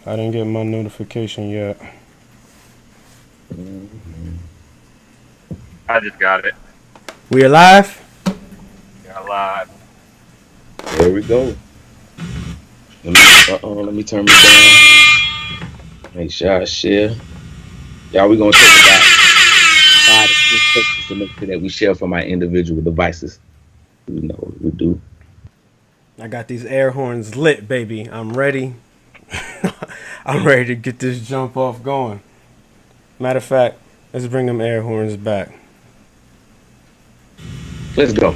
I didn't get my notification yet. I just got it. We alive? Got live. There we go. Let me turn this down. Make sure I share. Y'all, we gonna take about 5 to 6 seconds to make sure that we share from our individual devices. You know what we do. I got these air horns lit, baby. I'm ready. I'm ready to get this jump off going. Matter of fact, let's bring them air horns back. Let's go.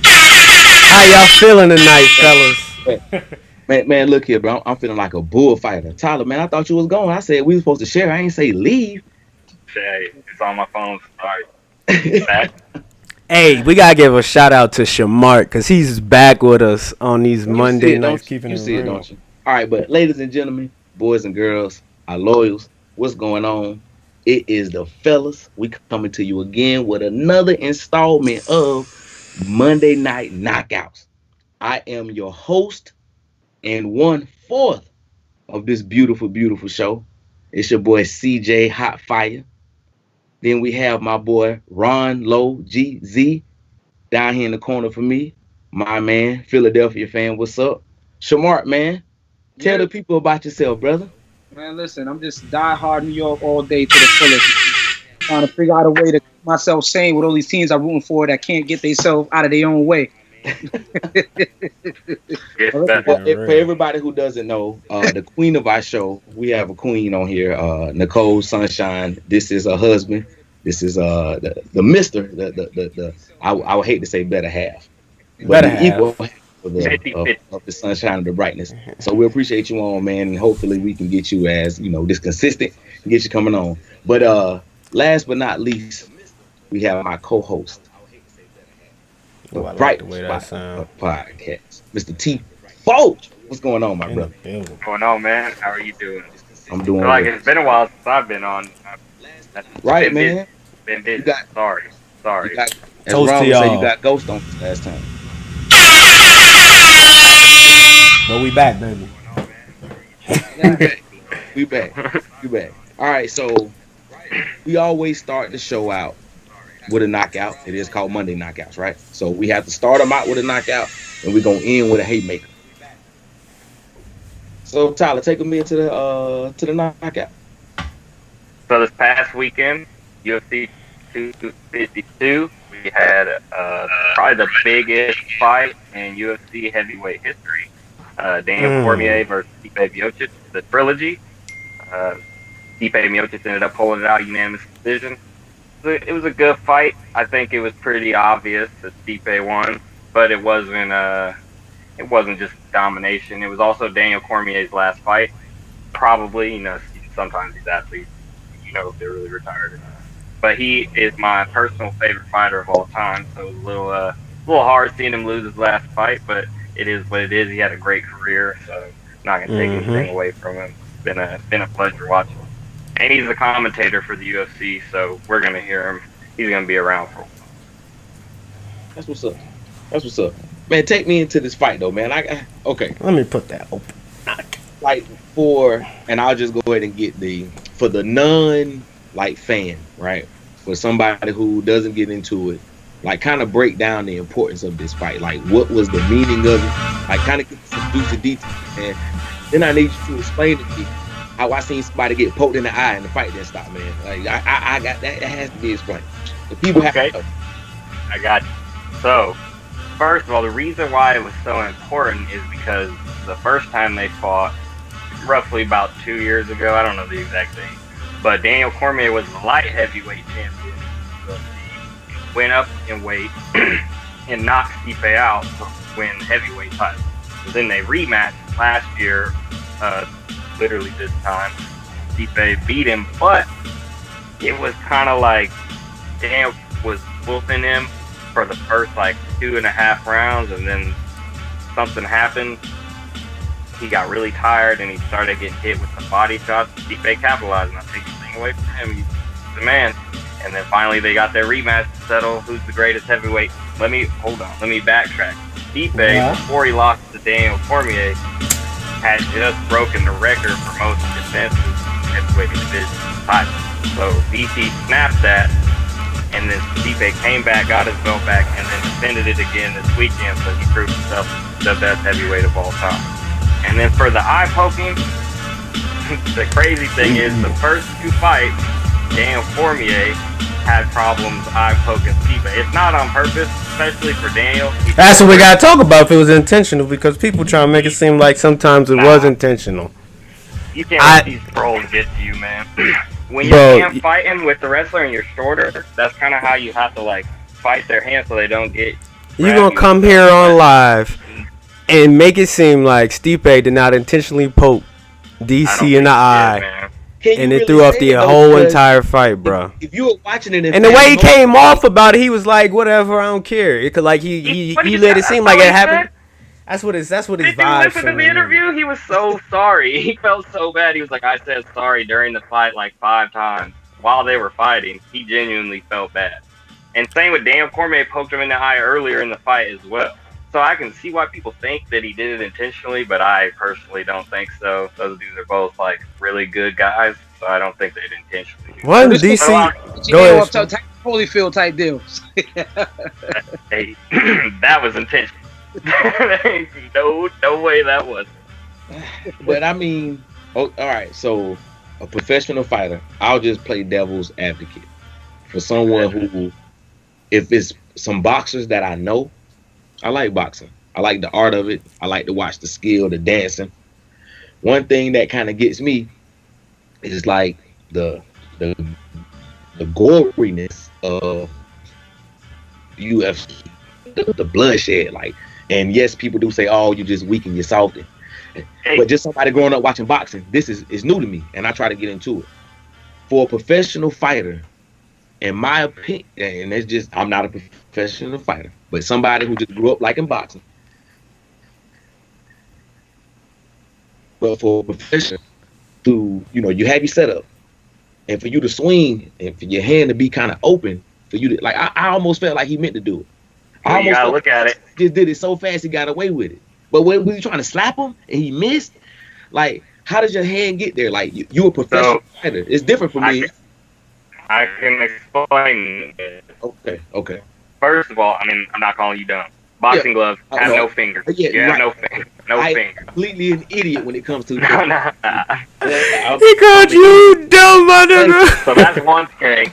How y'all feeling tonight, fellas? Man, look here, bro. I'm feeling like a bullfighter. Tyler, man, I thought you was going. I said we were supposed to share. I ain't say leave. Hey, it's on my phone. Sorry. Back. Hey, we gotta give a shout out to Shamart because he's back with us on these You Monday see it, nights, don't you? keeping You it see it, real. don't you? All right, but ladies and gentlemen, boys and girls, our loyals, what's going on? It is the fellas. We coming to you again with another installment of Monday Night Knockouts. I am your host and 1/4 of this beautiful, beautiful show. It's your boy CJ Hot Fire. Then we have my boy Ron Low GZ down here in the corner for me. My man, Philadelphia fan, what's up? Shamart, man, tell Yeah, the people about yourself, brother. man, listen, I'm just die hard New York all day to the fullest. Trying to figure out a way to keep myself sane with all these teams I'm rooting for that can't get themselves out of their own way. Yes, All right. that. For, Keeping it for real. everybody who doesn't know, the queen of our show, we have a queen on here, Nicole Sunshine. This is her husband. This is the Mister. I would hate to say better half, but Better the equal have. half of 50 50. the sunshine and the brightness. So we appreciate you on, man, and hopefully we can get you as this consistent, get you coming on. But last but not least, we have my co-host, the Oh, I like Bright the way that Spot sound. Podcast, Mr. T. Fulgh. What's going on, my In the brother? building. What's going on, man? How are you doing? I'm I feel doing like well. it's been a while since I've been on. I've Right, been busy. man. Been You busy. got Sorry. you Sorry. got as Toast to Ron would say, you y'all. got ghost on us last time. But we back, baby. We Yeah. back. We back. We back. All right, so we always start the show out with a knockout. It is called Monday knockouts, right? So we have to start them out with a knockout, and we're gonna end with a haymaker. So Tyler, take them into the knockout. So this past weekend, UFC 252, we had probably the biggest fight in UFC heavyweight history. Daniel Mm. Cormier versus Stipe Miocic, the trilogy. Uh, Stipe Miocic ended up pulling it out unanimous decision. It was a good fight. I think it was pretty obvious that Stipe won, but it wasn't just domination. It was also Daniel Cormier's last fight. Probably, sometimes these athletes, if they're really retired or not. But he is my personal favorite fighter of all time. So it was a little hard seeing him lose his last fight, but it is what it is. He had a great career, so I'm not gonna take Mm-hmm. anything away from him. It's been a pleasure watching him. And he's a commentator for the UFC, so we're gonna hear him. He's gonna be around for a while. That's what's up. That's what's up. Man, take me into this fight though, man. Okay. Let me put that open. Like and I'll just go ahead and get for the non like fan, right? For somebody who doesn't get into it, like kind of break down the importance of this fight. Like what was the meaning of it? Like kind of get some juicy details, and then I need you to explain to me how I seen somebody get poked in the eye and the fight didn't stop, man. Like I got that. That has to be explained. The people have Okay, to know. I got you. So, first of all, the reason why it was so important is because the first time they fought, roughly about 2 years ago, I don't know the exact date, but Daniel Cormier was the light heavyweight champion. Went up in weight and knocked Stipe out to win heavyweight title. Then they rematched last year, literally this time. Stipe beat him, but it was kind of like Daniel was whooping him for the first like 2.5 rounds, and then something happened. He got really tired and he started getting hit with the body shots. Stipe capitalized, not taking anything away from him. He's the man. And then finally they got their rematch to settle who's the greatest heavyweight. Let me backtrack. Stipe, Yeah. before he lost to Daniel Cormier, had just broken the record for most defenses in the heavyweight division title. So DC snapped that, and then Stipe came back, got his belt back, and then defended it again this weekend, so he proved himself the best heavyweight of all time. And then for the eye poking, the crazy thing is the first two fights, Dan Cormier had problems eye poking Stipe. It's not on purpose, especially for Daniel. That's what we gotta talk about if it was intentional, because people try to make it seem like sometimes it was intentional. You can't let these trolls get to you, man. When you're fighting with the wrestler and you're shorter, that's kind of how you have to like fight their hands so they don't get. You gonna come here on live and make it seem like Stipe did not intentionally poke DC in the eye, and it threw off the whole entire fight, bro. If you were watching it, and the way he came off about it, he was like, "Whatever, I don't care." It could like he let it seem like it happened. That's what his vibe. Did you listen to the interview? He was so sorry. He felt so bad. He was like, "I said sorry during the fight like 5 times while they were fighting." He genuinely felt bad. And same with Daniel Cormier, poked him in the eye earlier in the fight as well. So I can see why people think that he did it intentionally, but I personally don't think so. Those dudes are both like really good guys, so I don't think they did intentionally. What DC? Go ahead. Holyfield type deals. Hey, that was intentional. no way that was. But I mean, all right. So a professional fighter, I'll just play devil's advocate for someone who, if it's some boxers that I know. I like boxing. I like the art of it. I like to watch the skill, the dancing. One thing that kind of gets me is like the goriness of UFC, the bloodshed. Like, and yes, people do say, "Oh, you just weak and you're softened." But just somebody growing up watching boxing, this is new to me, and I try to get into it. For a professional fighter, in my opinion, and it's just I'm not a professional fighter, but somebody who just grew up liking boxing. But for a professional to, you have your setup, and for you to swing, and for your hand to be kind of open, for you to, like, I almost felt like he meant to do it. I almost gotta look at it. Just did it so fast he got away with it. But when we were trying to slap him and he missed, like, how does your hand get there? Like, you a professional fighter. It's different for me. I can explain it. Okay. First of all, I mean, I'm not calling you dumb. Boxing gloves have no fingers. Yeah, right. No fingers. I'm completely an idiot when it comes to He called you dumb, my nigga. So that's one thing.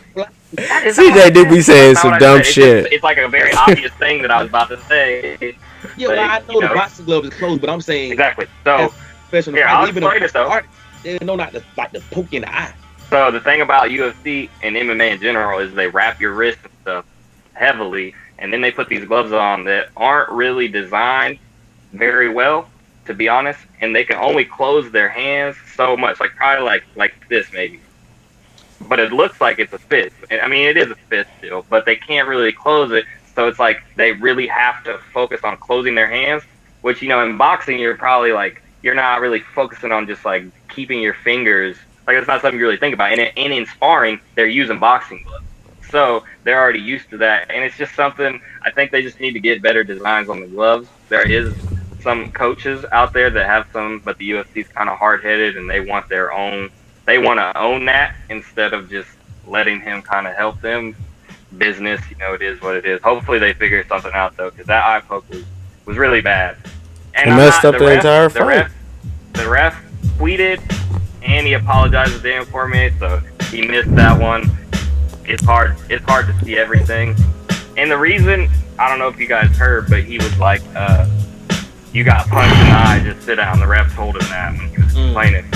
CJ did be saying some dumb shit. It's like a very obvious thing that I was about to say. Yeah, well, I know the boxing glove is closed, but I'm saying exactly. So professional here, I'll explain this though. They know not to poke in the eye. So the thing about UFC and MMA in general is they wrap your wrist and stuff heavily, and then they put these gloves on that aren't really designed very well, to be honest, and they can only close their hands so much, like probably like this maybe. But it looks like it's a fist. I mean, it is a fist still, but they can't really close it. So it's like they really have to focus on closing their hands, which, in boxing, you're probably like, you're not really focusing on just like keeping your fingers. Like, it's not something you really think about. And in sparring, they're using boxing gloves. So they're already used to that. And it's just something, I think they just need to get better designs on the gloves. There is some coaches out there that have some, but the UFC's kind of hard-headed and they want their own. They want to own that instead of just letting him kind of help them. Business, it is what it is. Hopefully they figure something out, though, because that eye poke was really bad. And it messed up the entire fight. The ref tweeted, and he apologized to Dan Cormier, so he missed that one. It's hard to see everything. And the reason, I don't know if you guys heard, but he was like, you got punched in the eye, just sit down. The ref told him that when he was complaining.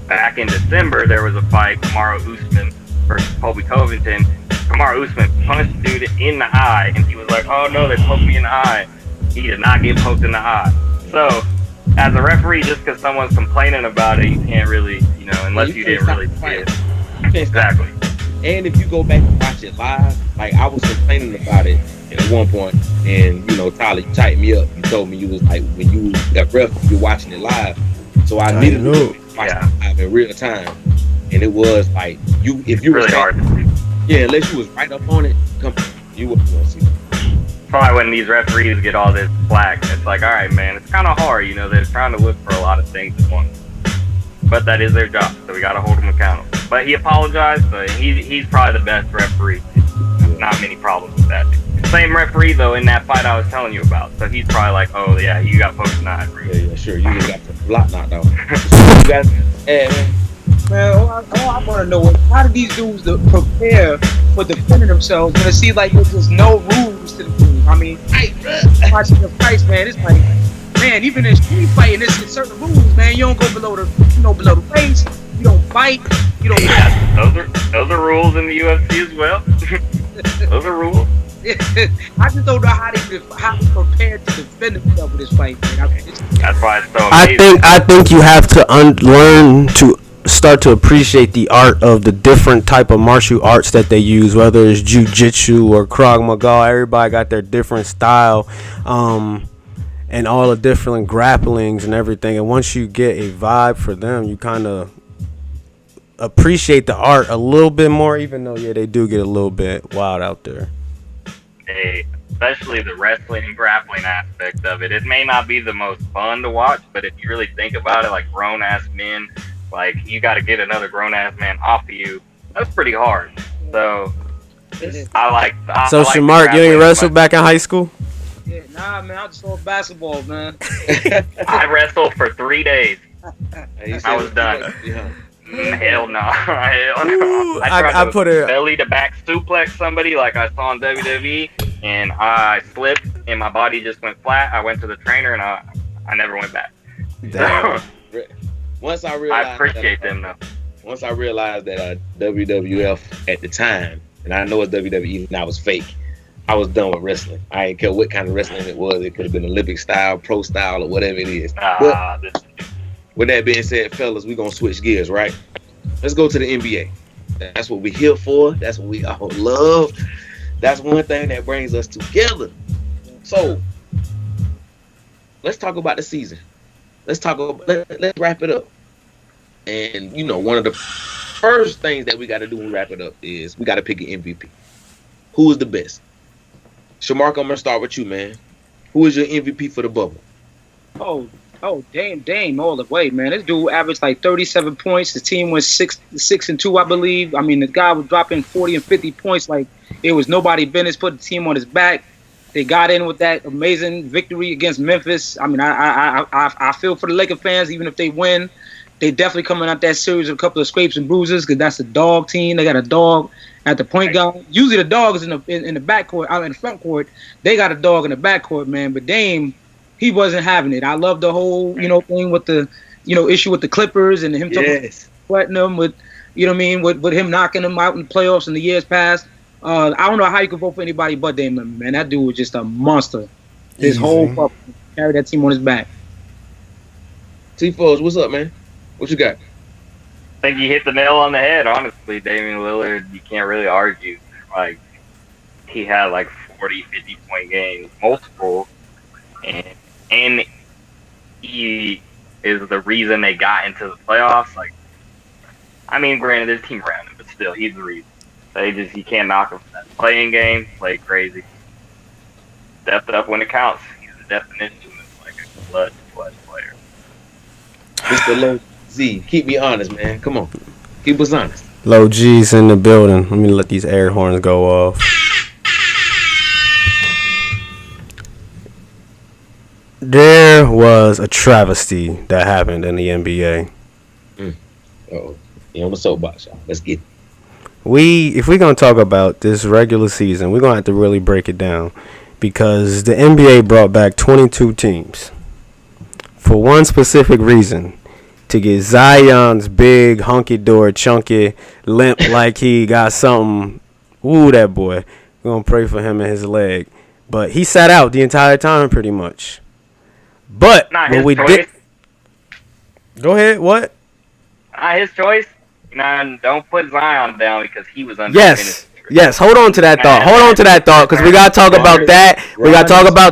Back in December, there was a fight, Kamaru Usman versus Colby Covington. Kamaru Usman punched the dude in the eye, and he was like, oh no, they poked me in the eye. He did not get poked in the eye. So, as a referee, just because someone's complaining about it, you can't really, unless you didn't really see it. Exactly. And if you go back and watch it live, like, I was complaining about it at one point, and, Tyler, you tightened me up. You told me you was like, when you got ref, you're watching it live. So I needed to watch it live in real time. And it was like, if you really hard. Yeah, unless you was right up on it, you wouldn't want to see it. probably when these referees get all this flack, it's like, all right, man, it's kind of hard. They're trying to look for a lot of things at once. But that is their job, so we got to hold him accountable. But he apologized, but he's probably the best referee. Not many problems with that. Same referee, though, in that fight I was telling you about. So he's probably like, oh, yeah, you got poked in the eye. Yeah, sure. You just got the block knocked off. You guys, man. Man, all I want to know is how do these dudes prepare for defending themselves when it seems like there's just no rules to the rules? I mean, watching the fights, man, it's like, man, even in street fighting, there's certain rules, man. You don't go below the waist. You don't fight. You don't. Yeah, those are rules in the UFC as well. Those are rules. I just don't know how they prepared to defend themselves with this fight, man. That's why it's so amazing. I think you have to learn to start to appreciate the art of the different type of martial arts that they use, whether it's jiu-jitsu or Krav Maga. Everybody got their different style, and all the different grapplings and everything. And once you get a vibe for them, you kind of appreciate the art a little bit more, even though, yeah, they do get a little bit wild out there. Especially the wrestling and grappling aspect of it. It may not be the most fun to watch, but if you really think about it, like grown-ass men, like, you got to get another grown-ass man off of you. That's pretty hard. So, I like Shamar, you ain't wrestled back in high school? Yeah, nah, man, I just saw basketball, man. I wrestled for 3 days. I was done. Hell no. Hell no. I put a belly to back suplex somebody like I saw in WWE, and I slipped and my body just went flat. I went to the trainer and I never went back. Damn. Once I realized, I appreciate them though. Once I realized that WWF at the time, and I know it's WWE now, was fake. I was done with wrestling. I didn't care what kind of wrestling it was. It could have been Olympic style, pro style, or whatever it is. But with that being said, fellas, we're going to switch gears, right? Let's go to the NBA. That's what we're here for. That's what we all love. That's one thing that brings us together. So, let's talk about the season. Let's wrap it up. And, one of the first things that we got to do when we wrap it up is we got to pick an MVP. Who is the best? Shamark, I'm going to start with you, man. Who is your MVP for the bubble? Oh, Dame all the way, man. This dude averaged like 37 points. The team was 6-2, I believe. I mean, the guy was dropping 40 and 50 points like it was nobody business. Put the team on his back. They got in with that amazing victory against Memphis. I mean, I feel for the Lakers fans, even if they win. They definitely coming out that series with a couple of scrapes and bruises because that's a dog team. They got a dog at the point guard. Usually the dog is in the backcourt, out in the front court. They got a dog in the backcourt, man. But Dame, he wasn't having it. I love the whole, thing with the, issue with the Clippers and him sweating them with, with him knocking them out in the playoffs in the years past. I don't know how you could vote for anybody but Dame, man. That dude was just a monster. His whole pup carried that team on his back. T-Foes, what's up, man? What you got? I think you hit the nail on the head, honestly. Damian Lillard, you can't really argue. Like, he had like 40, 50-point games, multiple, and he is the reason they got into the playoffs. Like, I mean, granted, there's team around him, but still, he's the reason. You can't knock him for that. Playing game, play crazy. Stepped up when it counts. He's the definition of like a blood player. Mr. Low Z, keep me honest, man. Come on. Keep us honest. Low G's in the building. Let me let these air horns go off. There was a travesty that happened in the NBA. Oh, you on the soapbox, y'all. Let's get it. If we're going to talk about this regular season, we're going to have to really break it down because the NBA brought back 22 teams for one specific reason, to get Zion's big, hunky-dory, chunky, limp like he got something. Ooh, that boy. We're going to pray for him and his leg. But he sat out the entire time pretty much. But what we did... Go ahead, what? Not his choice. Don't put Zion down because he was undefeated. Yes. Hold on to that thought. Because we gotta talk about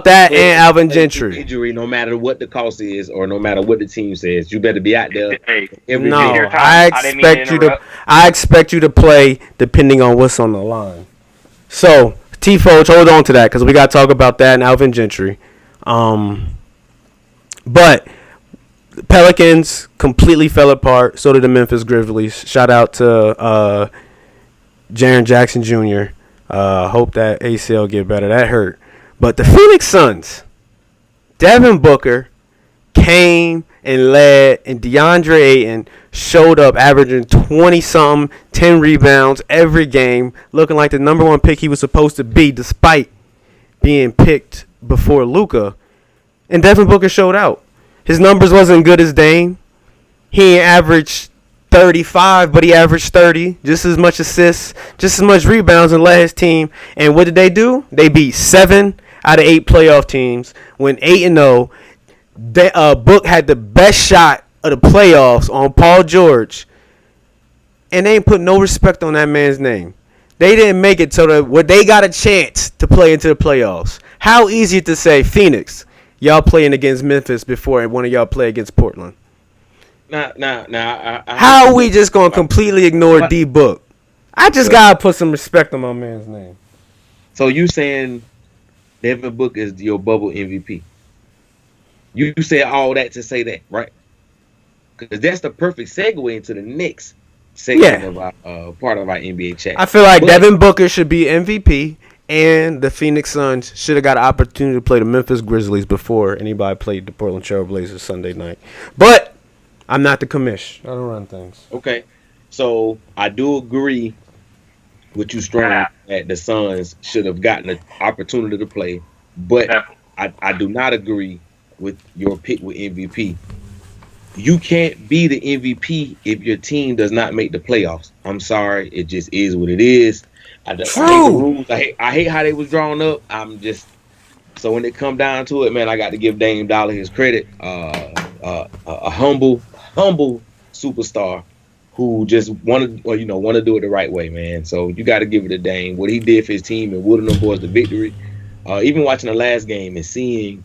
that. And Alvin Gentry. Injury, no matter what the cost is, or no matter what the team says, you better be out there. I expect you to play depending on what's on the line. So T-Foch, hold on to that because we got to talk about that and Alvin Gentry. But Pelicans completely fell apart. So did the Memphis Grizzlies. Shout out to Jaren Jackson Jr. Hope that ACL get better. That hurt. But the Phoenix Suns, Devin Booker came and led, and DeAndre Ayton showed up averaging 20-something, 10 rebounds every game, looking like the number one pick he was supposed to be despite being picked before Luka. And Devin Booker showed out. His numbers wasn't good as Dame. He ain't averaged 35, but he averaged 30. Just as much assists, just as much rebounds, and led his team. And what did they do? They beat 7 out of 8 playoff teams. Went 8-0. Book had the best shot of the playoffs on Paul George. And they ain't put no respect on that man's name. They didn't make it till they got a chance to play into the playoffs. How easy to say, Phoenix, y'all playing against Memphis before one of y'all play against Portland. How are we just going to completely ignore D-Book? I just got to put some respect on my man's name. So you saying Devin Booker is your bubble MVP? You said all that to say that, right? Because that's the perfect segue into the next segment of our part of our NBA chat. I feel like Devin Booker should be MVP, and the Phoenix Suns should have got an opportunity to play the Memphis Grizzlies before anybody played the Portland Trail Blazers Sunday night. But I'm not the commish. I don't run things. Okay. So I do agree with you strongly that the Suns should have gotten an opportunity to play, but I do not agree with your pick with MVP. You can't be the MVP if your team does not make the playoffs. I'm sorry, it just is what it is. I hate the rules. I hate how they was drawn up. So when it come down to it, man, I got to give Dame Dollar his credit. A humble superstar who just wanted to do it the right way, man. So you got to give it to Dame. What he did for his team and Wood and them boys the victory. Even watching the last game and seeing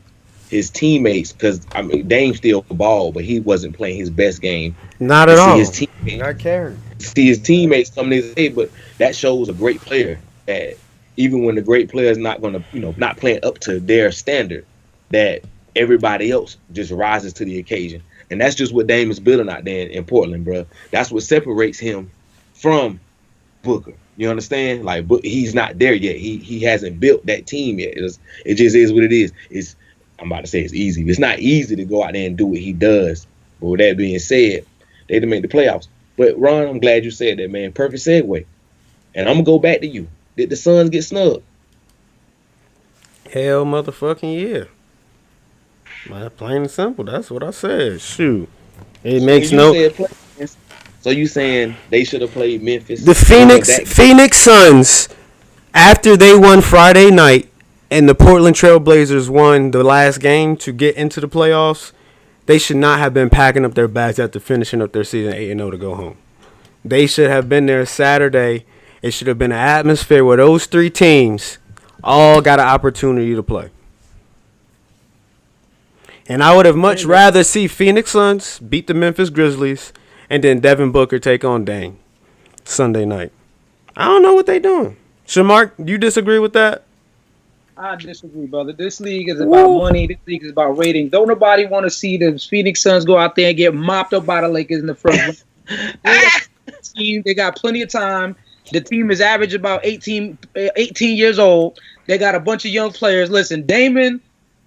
his teammates, because Dame still ball, but he wasn't playing his best game. Not at all. Not caring. See his teammates coming in, hey, but that shows a great player that even when the great player is not going to, not playing up to their standard, that everybody else just rises to the occasion. And that's just what Dame is building out there in Portland, bro. That's what separates him from Booker. You understand? Like, he's not there yet. He hasn't built that team yet. It just is what it is. I'm about to say it's easy. It's not easy to go out there and do what he does. But with that being said, they didn't make the playoffs. But Ron, I'm glad you said that, man. Perfect segue. And I'm gonna go back to you. Did the Suns get snubbed? Hell motherfucking yeah. Plain and simple. That's what I said. Shoot. It makes no. So you saying they should have played Memphis? The Phoenix Suns, after they won Friday night, and the Portland Trail Blazers won the last game to get into the playoffs, they should not have been packing up their bags after finishing up their season 8-0 to go home. They should have been there Saturday. It should have been an atmosphere where those three teams all got an opportunity to play. And I would have much rather see Phoenix Suns beat the Memphis Grizzlies and then Devin Booker take on Dame Sunday night. I don't know what they doing. Shamark, you disagree with that? I disagree, brother. This league is about money. This league is about ratings. Don't nobody want to see the Phoenix Suns go out there and get mopped up by the Lakers in the first round. They got plenty of time. The team is average about 18 years old. They got a bunch of young players. Listen, Damon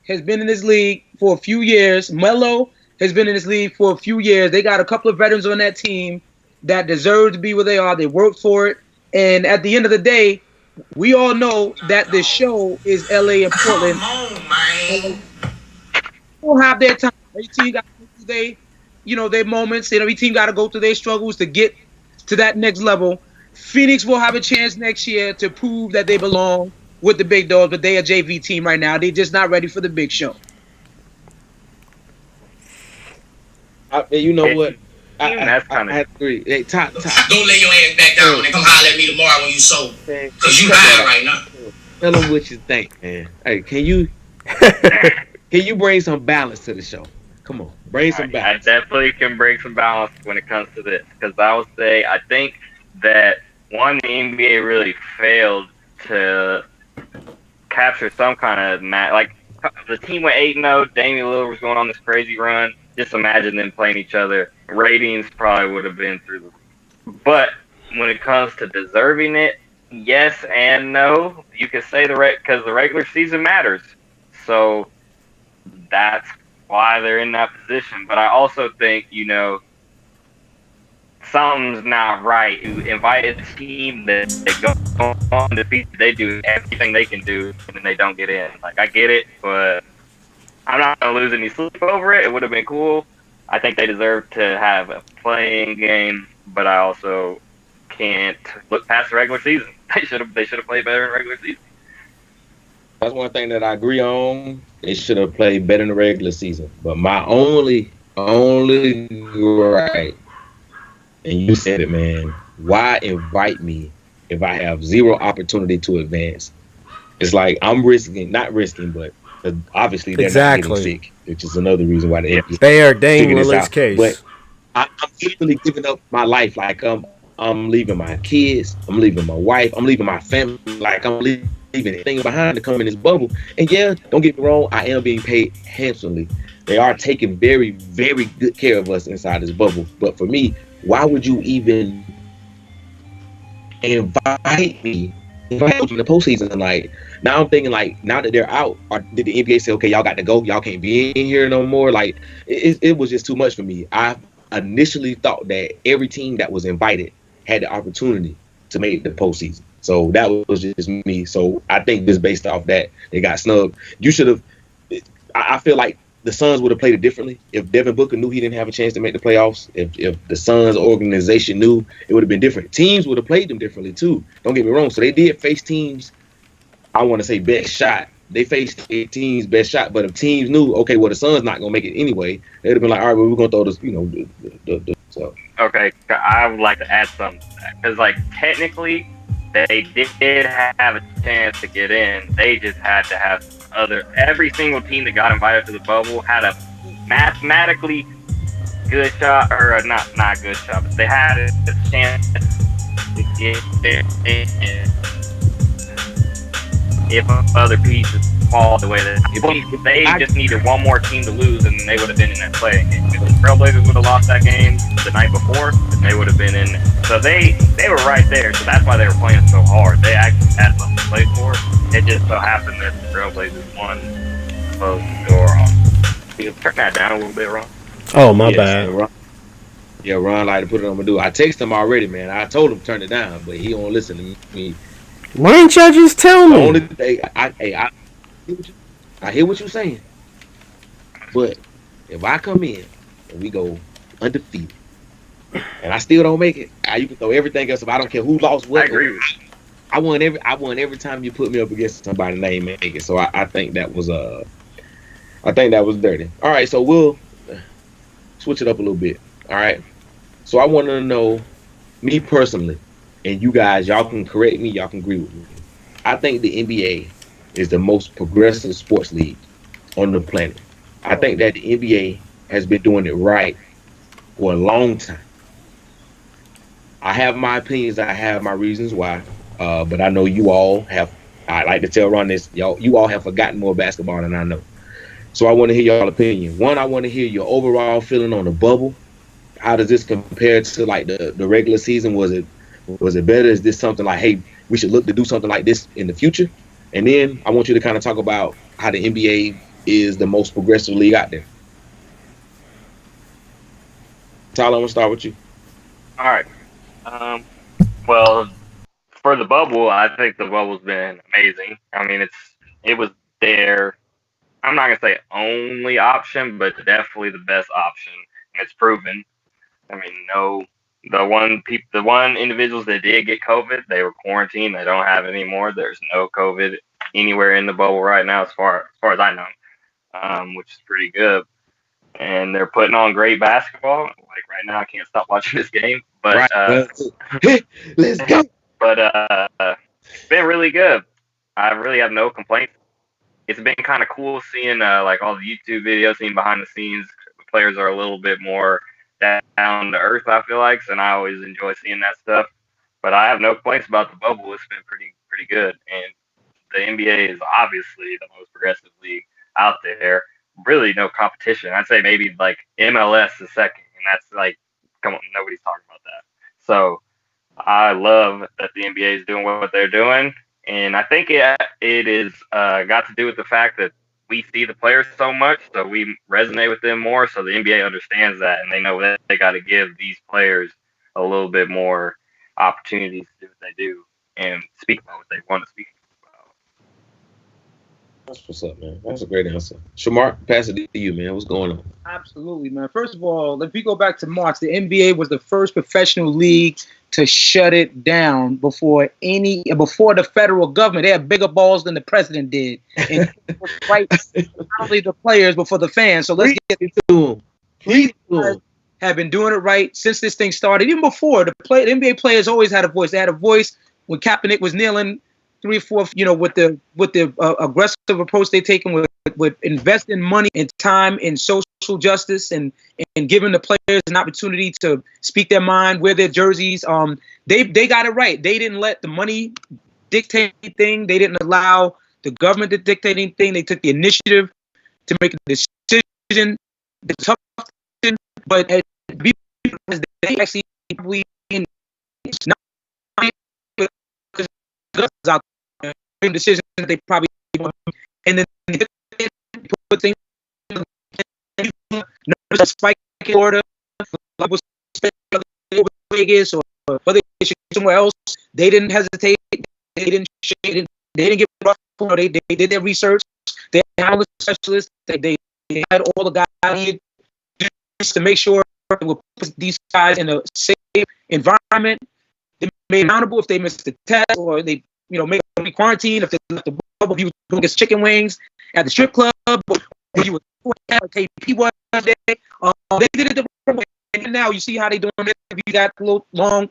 has been in this league for a few years. Melo has been in this league for a few years. They got a couple of veterans on that team that deserve to be where they are. They worked for it. And at the end of the day, we all know that the show is LA and Portland. Come on, man. We'll have their time. Every team got to go through their moments. And every team got to go through their struggles to get to that next level. Phoenix will have a chance next year to prove that they belong with the big dogs, but they a JV team right now. They're just not ready for the big show. You know what? I agree. Hey, top. Don't lay your ass back down and come holler at me tomorrow when you sold. Because you high right now. Tell them what you think, man. Hey, can you bring some balance to the show? Come on, bring some balance. I definitely can bring some balance when it comes to this. Because I would say, I think that, one, the NBA really failed to capture some kind of like the team went 8-0. Damian Lillard was going on this crazy run. Just imagine them playing each other. Ratings probably would have been through the roof. But when it comes to deserving it, yes and no. You could say because the regular season matters. So that's why they're in that position. But I also think, something's not right. You invite a team that they go undefeated, they do everything they can do, and then they don't get in. Like, I get it, but I'm not going to lose any sleep over it. It would have been cool. I think they deserve to have a playing game, but I also can't look past the regular season. They should have played better in the regular season. That's one thing that I agree on. They should have played better in the regular season. But my only right, and you said it, man. Why invite me if I have zero opportunity to advance? It's like I'm not risking, but obviously they're not getting sick, which is another reason why they are Dame Lillard's case. But I'm literally giving up my life. Like I'm leaving my kids, I'm leaving my wife, I'm leaving my family. Like I'm leaving everything behind to come in this bubble. And yeah, don't get me wrong, I am being paid handsomely. They are taking very, very good care of us inside this bubble. But for me, why would you even invite me in the postseason? Like, now I'm thinking, like, now that they're out, did the NBA say, okay, y'all got to go, y'all can't be in here no more? Like, it was just too much for me. I initially thought that every team that was invited had the opportunity to make the postseason. So that was just me. So I think just based off that, they got snubbed. You should have. I feel like the Suns would have played it differently if Devin Booker knew he didn't have a chance to make the playoffs. If the Suns organization knew, it would have been different. Teams would have played them differently too. Don't get me wrong. So they did face teams. I want to say best shot. They faced teams best shot. But if teams knew, okay, well the Suns not gonna make it anyway, they'd have been like, all right, well we're gonna throw this, so. Okay, I would like to add something to that because, like, technically, they did have a chance to get in. They just had to have every single team that got invited to the bubble had a mathematically good shot, or not good shot, but they had a chance to get in if other pieces fall the way that they just needed one more team to lose, and they would have been in that playing game. If the Trailblazers would have lost that game the night before, then they would have been in. So they were right there. So that's why they were playing so hard. They actually had something to play for. It just so happened that the Trailblazers won. Closed the door on. You turn that down a little bit, Ron. Oh, my bad. Ron like to put it on my do. I texted him already, man. I told him to turn it down, but he don't listen to me. Why ain't y'all just tell me? The only thing, I hear what you're saying, but if I come in and we go undefeated and I still don't make it, you can throw everything else. If I don't care who lost what, I agree. I won every time you put me up against somebody and they ain't make it. So I think that was dirty. All right, so we'll switch it up a little bit. All right, so I want to know, me personally, and you guys, y'all can correct me, y'all can agree with me. I think the NBA is the most progressive sports league on the planet. I think that the NBA has been doing it right for a long time. I have my opinions, I have my reasons why, but I know you all have. I like to tell Ron this, you all have forgotten more basketball than I know. So I want to hear y'all opinion. One, I want to hear your overall feeling on the bubble. How does this compare to like the regular season? Was it better? Is this something like, hey, we should look to do something like this in the future? And then I want you to kind of talk about how the NBA is the most progressive league out there. Tyler, I'm going to start with you. All right. Well, for the bubble, I think the bubble's been amazing. I mean, it was their, I'm not going to say only option, but definitely the best option. And it's proven. I mean, the one individuals that did get COVID, they were quarantined. They don't have it anymore. There's no COVID anywhere in the bubble right now, as far as I know, which is pretty good. And they're putting on great basketball. Like right now, I can't stop watching this game. But let's go. But it's been really good. I really have no complaints. It's been kind of cool seeing like all the YouTube videos, seeing behind the scenes. The players are a little bit more down to earth, I feel like, and I always enjoy seeing that stuff. But I have no complaints about the bubble. It's been pretty good, and the NBA is obviously the most progressive league out there. Really, no competition. I'd say maybe like MLS is second, and that's like, come on, nobody's talking about that. So I love that the NBA is doing what they're doing, and I think it is got to do with the fact that we see the players so much, so we resonate with them more. So the NBA understands that, and they know that they got to give these players a little bit more opportunities to do what they do and speak about what they want to speak about. That's what's up, man. That's a great answer. Shamar, pass it to you, man. What's going on? Absolutely, man. First of all, if we go back to March, the NBA was the first professional league to shut it down before the federal government. They had bigger balls than the president did. And it was right, not only the players, but for the fans. So let's get into them. These guys have been doing it right since this thing started. Even before, the NBA players always had a voice. They had a voice when Kaepernick was kneeling 3/4, with the aggressive approach they're taking with investing money and time in social justice and giving the players an opportunity to speak their mind, wear their jerseys. They got it right. They didn't let the money dictate anything. They didn't allow the government to dictate anything. They took the initiative to make a decision, the tough decision, but they actually probably not because out there decisions that they probably and then put things spike in Florida, Vegas, or whether they should somewhere else. They didn't hesitate. They didn't get rough. They did their research. They had specialists. They had all the guys to make sure they would put these guys in a safe environment. They made accountable if they missed the test, or they make them be quarantined if they left the bubble. If you were doing chicken wings at the strip club, or you were at KP one day. They did it the right way. And now you see how they doing it. You got little long,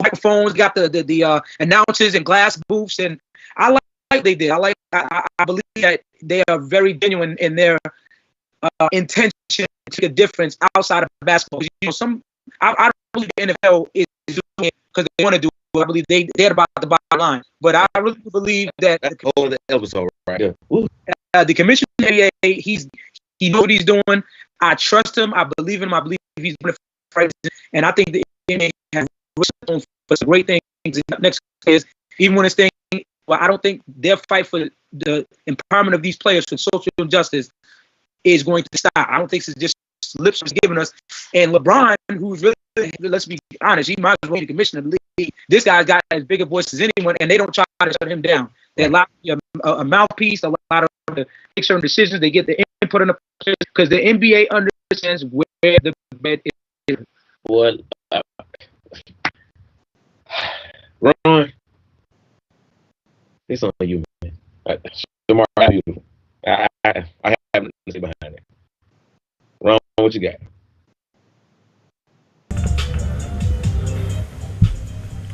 microphones. Got the announcers and glass booths, and I like they did. I believe that they are very genuine in their intention to make a difference outside of basketball. I don't believe the NFL is doing it because they want to do it. I believe they're about the bottom line. But I really believe that the episode, right? Yeah. The commissioner of the NBA, he knows what he's doing. I trust him. I believe in him. I believe he's doing it right. And I think the NBA has for some great things. Next is even when it's thing. Well, I don't think their fight for the empowerment of these players for social justice is going to stop. I don't think it's just lips was giving us. And LeBron, who's really, let's be honest, he might as well be the commissioner of the league. This guy's got as big a voice as anyone, and they don't try to shut him down. They allow a mouthpiece, a lot of to make certain decisions. They get the input on the players because the NBA understands where the bed is. Well, Ron, it's on you, man. I have nothing to say behind it. Ron, what you got?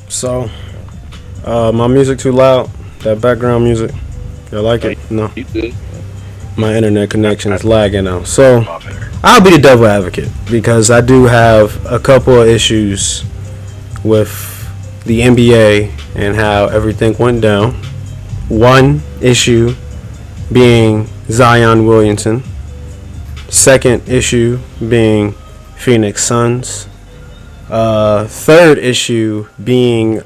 So, my music too loud? That background music? Y'all like it? No. You good? My internet connection is lagging now. So, I'll be the devil advocate because I do have a couple of issues with the NBA and how everything went down. One issue being Zion Williamson. Second issue being Phoenix Suns. Third issue being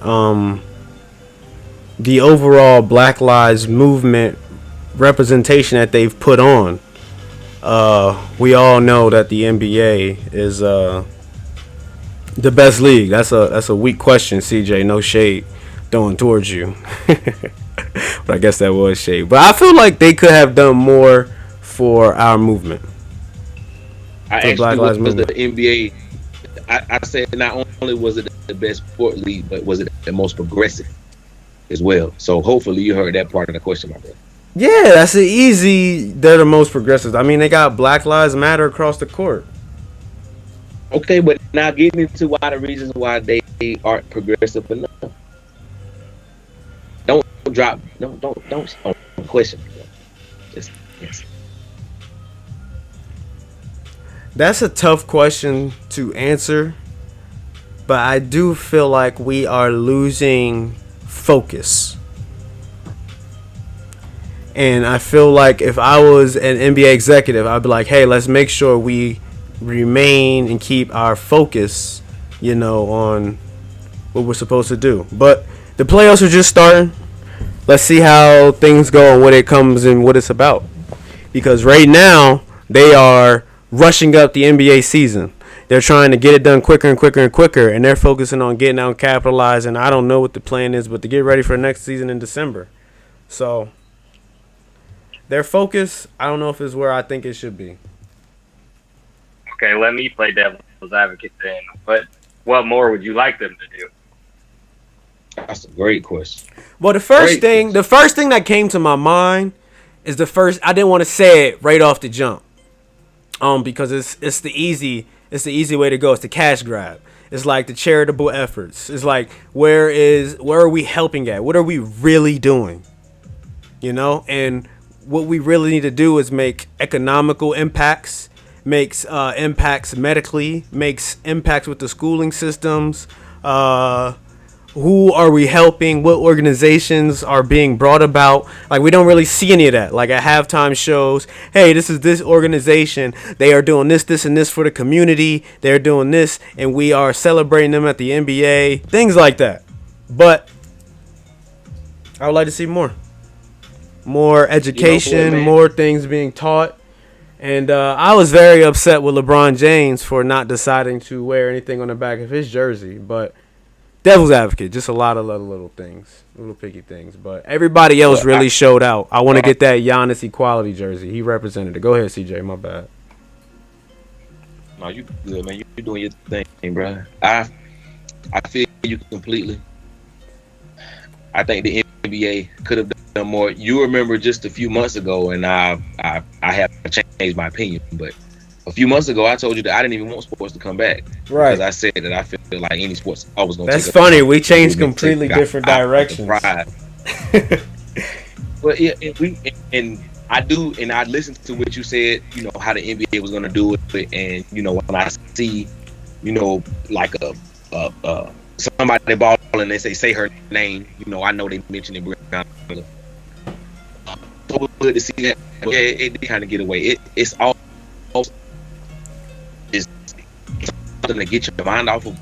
the overall Black Lives Movement representation that they've put on. We all know that the NBA is the best league. That's a weak question, CJ. No shade throwing towards you. But I guess that was shade. But I feel like they could have done more for our movement. I actually was the NBA. I said not only was it the best sport league, but was it the most progressive as well. So hopefully you heard that part of the question, my brother. Yeah, that's an easy. They're the most progressive. I mean, they got Black Lives Matter across the court. Okay, but now getting into why the reasons why they aren't progressive enough. Don't drop. Don't question. Just yes. That's a tough question to answer, but I do feel like we are losing focus. And I feel like if I was an NBA executive, I'd be like, hey, let's make sure we remain and keep our focus, on what we're supposed to do. But the playoffs are just starting. Let's see how things go and what it comes and what it's about. Because right now, they are rushing up the NBA season. They're trying to get it done quicker and quicker and quicker, and they're focusing on getting out and capitalizing. I don't know what the plan is, but to get ready for next season in December. So their focus, I don't know if it's where I think it should be. Okay, let me play devil's advocate then. What more would you like them to do? That's a great question. Well, the first thing that came to my mind is I didn't want to say it right off the jump, because it's the easy way to go. It's the cash grab. It's like the charitable efforts. It's like where are we helping at? What are we really doing? And what we really need to do is make economical impacts, makes impacts medically, makes impacts with the schooling systems. Who are we helping? What organizations are being brought about? Like, we don't really see any of that. Like, at halftime shows, hey, this is this organization. They are doing this, this, and this for the community. They're doing this, and we are celebrating them at the NBA. Things like that. But I would like to see more. More education, more things being taught. And I was very upset with LeBron James for not deciding to wear anything on the back of his jersey. But devil's advocate, just a lot of little things, little picky things. But everybody else really showed out. I want to get that Giannis equality jersey. He represented it. Go ahead, CJ. My bad. No, you good, man. You doing your thing, bro. I feel you completely. I think the NBA could have done more. You remember just a few months ago, and I have changed my opinion, but a few months ago, I told you that I didn't even want sports to come back. Right. Because I said that I feel like any sports I was going to. That's funny. We changed completely different directions. But yeah, and I do, and I listened to what you said. How the NBA was going to do it, and when I see, like somebody balling and they say her name, I know they mentioned it. So good to see that. Yeah, it did kind of get away. It's all. Is something to get your mind off of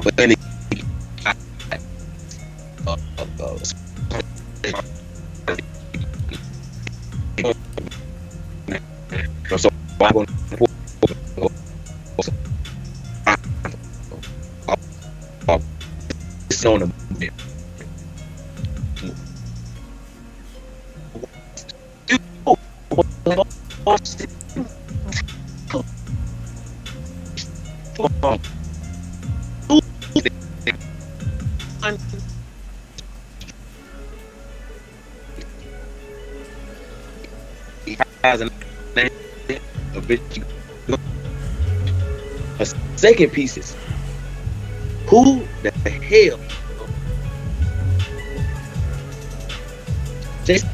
but then so I'm going it's on the a second piece is who the hell Jason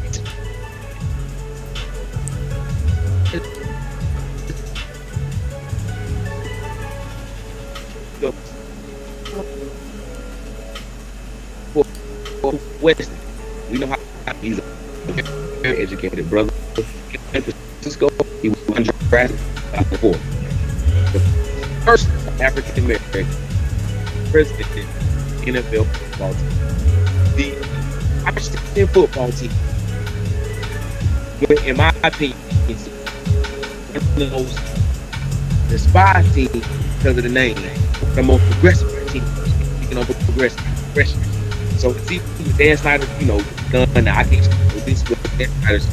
West. We know how he's a very educated brother. In Francisco, he was undrafted before. The first African American president NFL football team. The Washington football team, in my opinion, is one of those despised teams because of the name. The most progressive team. Speaking of progressive. So it's even Dan Snyder, done. I can't do this with Dan Snyder's